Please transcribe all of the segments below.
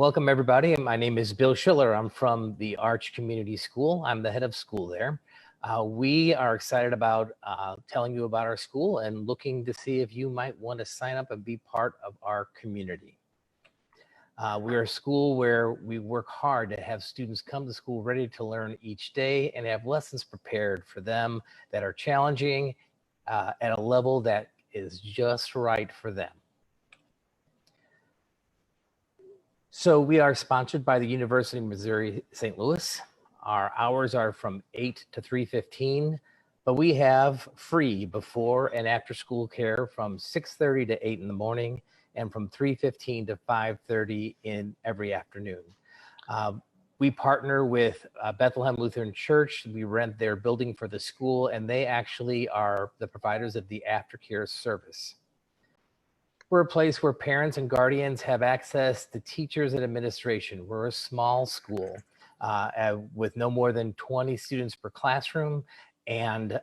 Welcome, everybody. My name is Bill Schiller. I'm from the Arch Community School. I'm the head of school there. We are excited about telling you about our school and looking to see if you might want to sign up and be part of our community. We're a school where we work hard to have students come to school ready to learn each day and have lessons prepared for them that are challenging at a level that is just right for them. So we are sponsored by the University of Missouri St. Louis. Our hours are from 8 to 3:15, but we have free before and after school care from 6:30 to 8 in the morning and from 3:15 to 5:30 in every afternoon. We partner with Bethlehem Lutheran Church. We rent their building for the school, and they actually are the providers of the aftercare service. We're a place where parents and guardians have access to teachers and administration. We're a small school with no more than 20 students per classroom, and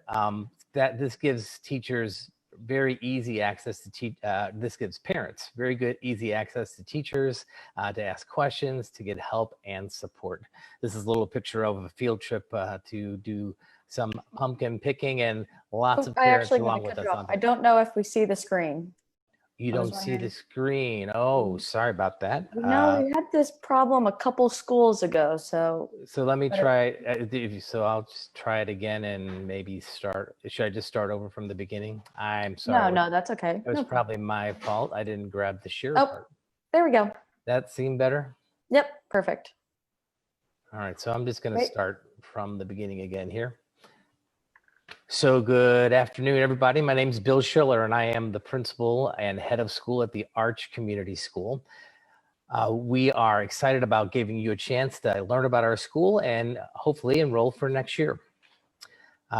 this gives teachers very easy access to this gives parents very good, easy access to teachers to ask questions, to get help and support. This is a little picture of a field trip to do some pumpkin picking, and lots of parents along with us. I don't know if we see the screen. You don't see the screen. Oh, sorry about that. No, we had this problem a couple schools ago. So let me try. So I'll just try it again and maybe start. Should I just start over from the beginning? I'm sorry. No, that's okay. It was probably my fault. I didn't grab the share part. There we go. That seemed better? Yep, perfect. All right, so I'm just going to start from the beginning again here. So good afternoon, everybody. My name is Bill Schiller, and I am the principal and head of school at the Arch Community School. We are excited about giving you a chance to learn about our school and hopefully enroll for next year.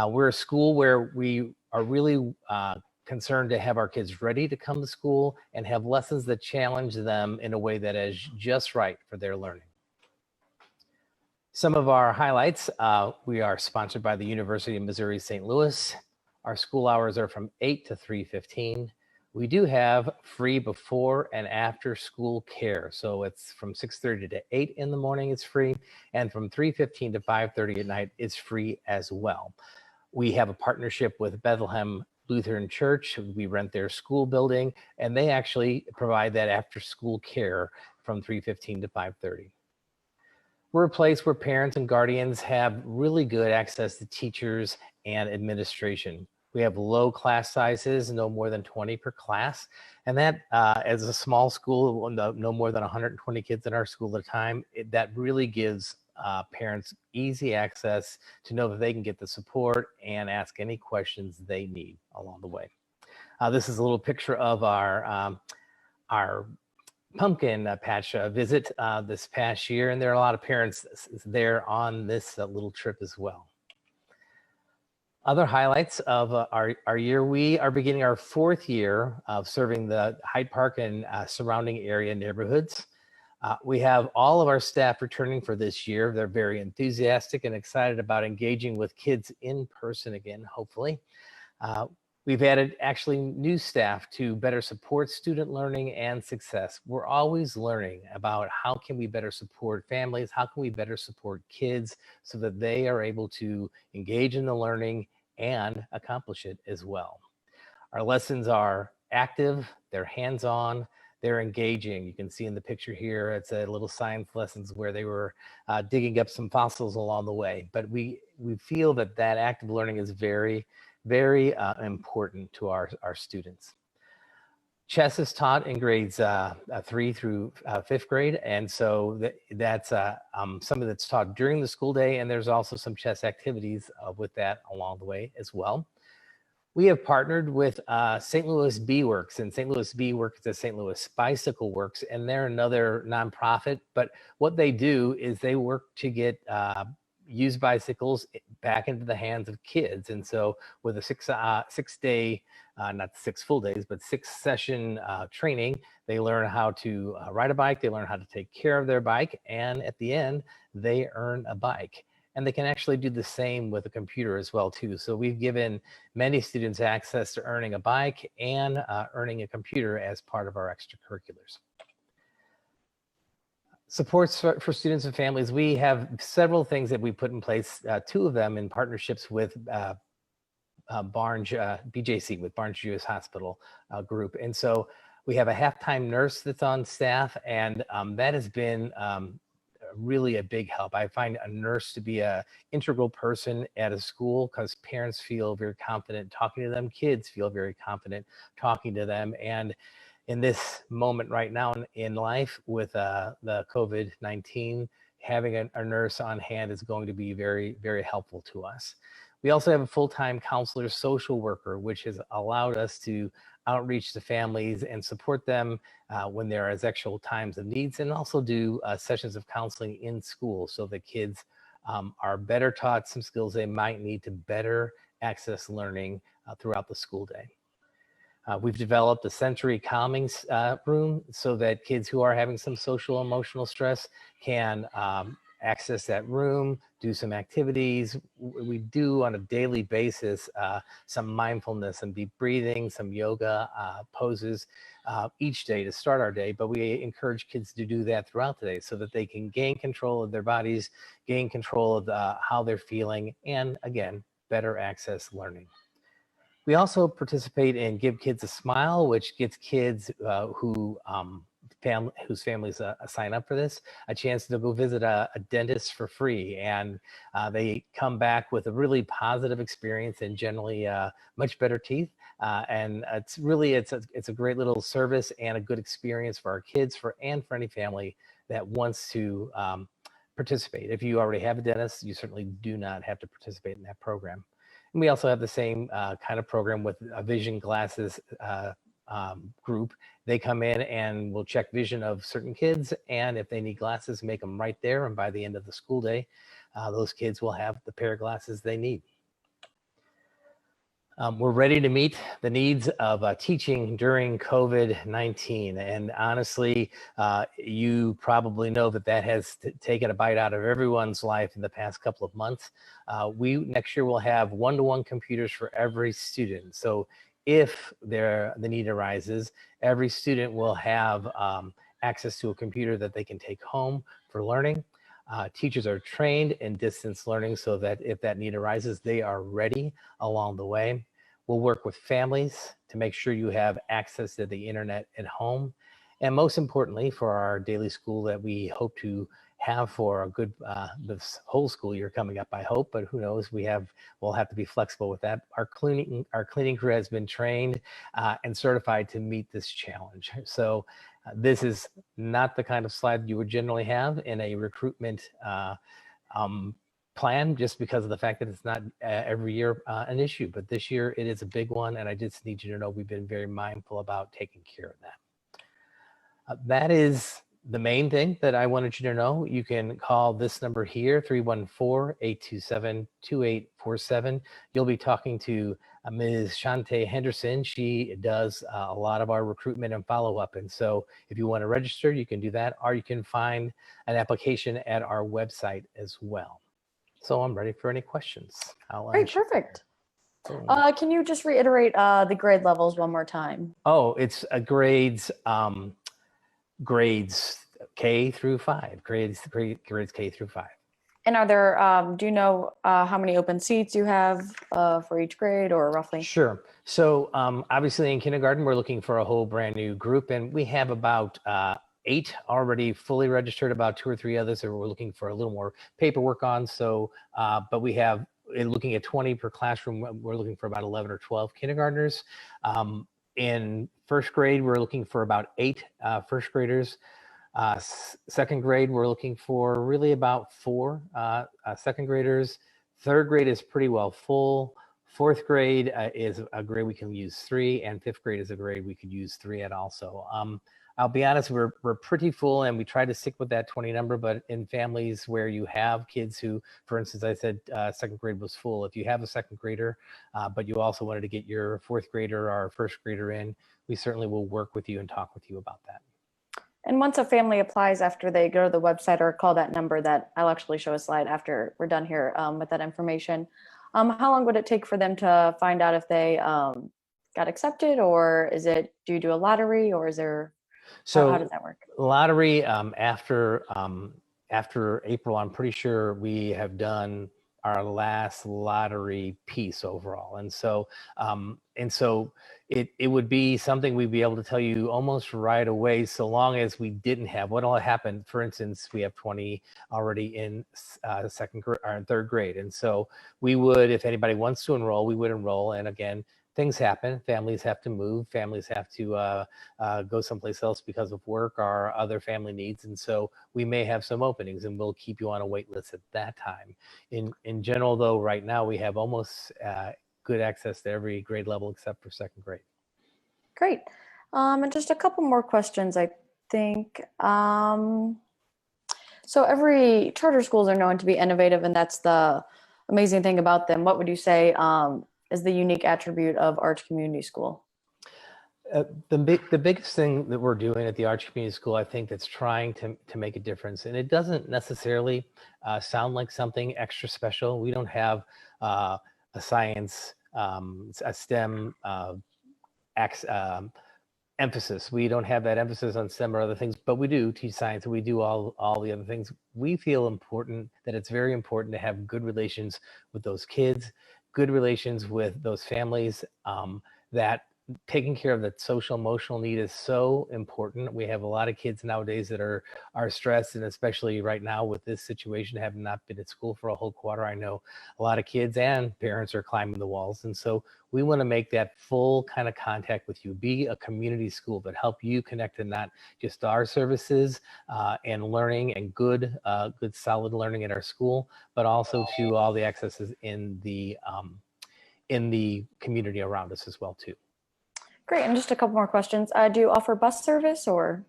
We're a school where we are really concerned to have our kids ready to come to school and have lessons that challenge them in a way that is just right for their learning. Some of our highlights, we are sponsored by the University of Missouri St. Louis. Our school hours are from 8 to 3:15. We do have free before and after school care. So it's from 6:30 to 8 in the morning, it's free. And from 3:15 to 5:30 at night, it's free as well. We have a partnership with Bethlehem Lutheran Church. We rent their school building, and they actually provide that after school care from 3:15 to 5:30. We're a place where parents and guardians have really good access to teachers and administration. We have low class sizes, no more than 20 per class. And that, as a small school, no more than 120 kids in our school at a time, that really gives parents easy access to know that they can get the support and ask any questions they need along the way. This is a little picture of our pumpkin patch visit this past year, and there are a lot of parents there on this little trip as well. Other highlights of our year: we are beginning our 4th year of serving the Hyde Park and surrounding area neighborhoods. We have all of our staff returning for this year. They're very enthusiastic and excited about engaging with kids in person again, hopefully. We've added actually new staff to better support student learning and success. We're always learning about how can we better support families, how can we better support kids so that they are able to engage in the learning and accomplish it as well. Our lessons are active, they're hands-on, they're engaging. You can see in the picture here, it's a little science lessons where they were digging up some fossils along the way. But we feel that active learning is very important to our students. Chess is taught in grades 3 through 5th grade, and so that's something that's taught during the school day, and there's also some chess activities with that along the way as well. We have partnered with St. Louis Bee Works, and St. Louis Bee Works is St. Louis Bicycle Works, and they're another nonprofit, but what they do is they work to get used bicycles back into the hands of kids. And so with a 6-day, not 6 full days, but 6-session training, they learn how to ride a bike, they learn how to take care of their bike, and at the end, they earn a bike. And they can actually do the same with a computer as well too. So we've given many students access to earning a bike and earning a computer as part of our extracurriculars. Supports for students and families. We have several things that we put in place, two of them in partnerships with Barnes, BJC, with Barnes Jewish Hospital group. And so we have a half-time nurse that's on staff, and that has been really a big help. I find a nurse to be a integral person at a school because parents feel very confident talking to them. Kids feel very confident talking to them. And in this moment right now in life with the COVID-19, having a nurse on hand is going to be very, very helpful to us. We also have a full-time counselor social worker, which has allowed us to outreach to families and support them when there are actual times of needs, and also do sessions of counseling in school so that kids are better taught some skills they might need to better access learning throughout the school day. We've developed a sensory calming room so that kids who are having some social emotional stress can access that room, do some activities. We do on a daily basis some mindfulness and deep breathing, some yoga poses each day to start our day, but we encourage kids to do that throughout the day so that they can gain control of their bodies, gain control of how they're feeling, and again, better access learning. We also participate in Give Kids a Smile, which gets kids whose families sign up for this a chance to go visit a dentist for free, and they come back with a really positive experience and generally much better teeth. And it's a great little service and a good experience for our kids and for any family that wants to participate. If you already have a dentist, you certainly do not have to participate in that program. And we also have the same kind of program with a vision glasses group. They come in and we'll check vision of certain kids, and if they need glasses, make them right there. And by the end of the school day, those kids will have the pair of glasses they need. We're ready to meet the needs of teaching during COVID-19. And honestly, you probably know that has taken a bite out of everyone's life in the past couple of months. Next year we'll have one-to-one computers for every student. So if the need arises, every student will have access to a computer that they can take home for learning. Teachers are trained in distance learning so that if that need arises, they are ready along the way. We'll work with families to make sure you have access to the internet at home. And most importantly, for our daily school that we hope to have for a good, this whole school year coming up, I hope, but who knows, we'll have to be flexible with that. Our cleaning crew has been trained and certified to meet this challenge. So this is not the kind of slide you would generally have in a recruitment plan, just because of the fact that it's not every year an issue, but this year it is a big one, and I just need you to know we've been very mindful about taking care of that. That is the main thing that I wanted you to know. You can call this number here, 314-827-2847. You'll be talking to Ms. Shante Henderson. She does a lot of our recruitment and follow-up. And so if you want to register, you can do that, or you can find an application at our website as well. So I'm ready for any questions. Great, perfect. Can you just reiterate the grade levels one more time? Oh, it's grades K through 5. Grades K through 5. And are there, do you know how many open seats you have for each grade, or roughly? Sure. So obviously in kindergarten, we're looking for a whole brand new group, and we have about 8 already fully registered, about 2 or 3 others that we're looking for a little more paperwork on. So, but we have, looking at 20 per classroom, we're looking for about 11 or 12 kindergartners. In first grade, we're looking for about 8 first graders. Second grade, we're looking for really about 4 second graders. Third grade is pretty well full. Fourth grade is a grade we can use 3, and fifth grade is a grade we could use 3 at also. I'll be honest, we're pretty full, and we try to stick with that 20 number, but in families where you have kids who, for instance, I said second grade was full. If you have a second grader, but you also wanted to get your fourth grader or first grader in, we certainly will work with you and talk with you about that. And once a family applies, after they go to the website or call that number that I'll actually show a slide after we're done here with that information, how long would it take for them to find out if they got accepted, or do you do a lottery, or is there? So how does that work? lottery, after April, I'm pretty sure we have done our last lottery piece overall. And so it would be something we'd be able to tell you almost right away, so long as we didn't have what all happened. For instance, we have 20 already in third grade. And so we would, if anybody wants to enroll, we would enroll. And again, things happen. Families have to move. Families have to go someplace else because of work or other family needs. And so we may have some openings, and we'll keep you on a wait list at that time. In general, though, right now we have almost good access to every grade level except for second grade. Great. And just a couple more questions, I think. So every charter schools are known to be innovative, and that's the amazing thing about them. What would you say is the unique attribute of Arch Community School? The biggest thing that we're doing at the Arch Community School, I think, that's trying to make a difference, and it doesn't necessarily sound like something extra special. We don't have a science, a STEM emphasis. We don't have that emphasis on STEM or other things, but we do teach science, and we do all the other things. We feel important that it's very important to have good relations with those kids, good relations with those families, that taking care of the social emotional need is so important. We have a lot of kids nowadays that are stressed, and especially right now with this situation, have not been at school for a whole quarter. I know a lot of kids and parents are climbing the walls. And so we want to make that full kind of contact with you, be a community school, but help you connect to not just our services and learning and good solid learning at our school, but also to all the accesses in the community around us as well too. Great. And just a couple more questions. Do you offer bus service or?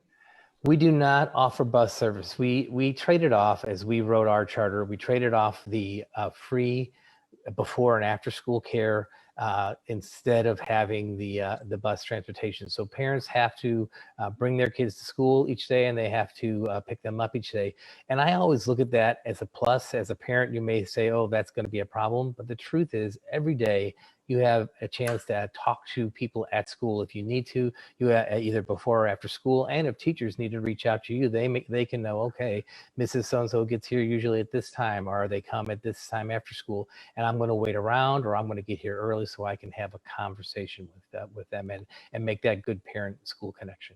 We do not offer bus service. We traded off, as we wrote our charter, we traded off the free before and after school care instead of having the bus transportation. So parents have to bring their kids to school each day, and they have to pick them up each day. And I always look at that as a plus. As a parent, you may say, oh, that's going to be a problem. But the truth is, every day you have a chance to talk to people at school if you need to, either before or after school. And if teachers need to reach out to you, they can know, okay, Mrs. So-and-so gets here usually at this time, or they come at this time after school, and I'm going to wait around, or I'm going to get here early so I can have a conversation with them and make that good parent-school connection.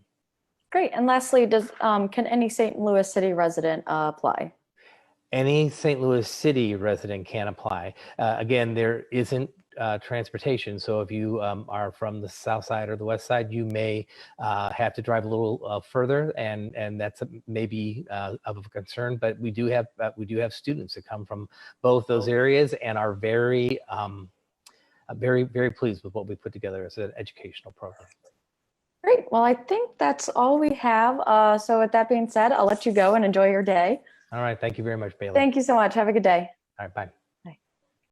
Great. And lastly, can any St. Louis City resident apply? Any St. Louis City resident can apply. Again, there isn't transportation. So if you are from the south side or the west side, you may have to drive a little further, and that's maybe of a concern. But we do have students that come from both those areas and are very very pleased with what we put together as an educational program. Great. Well, I think that's all we have. So with that being said, I'll let you go and enjoy your day. All right. Thank you very much, Bailey. Thank you so much. Have a good day. All right. Bye.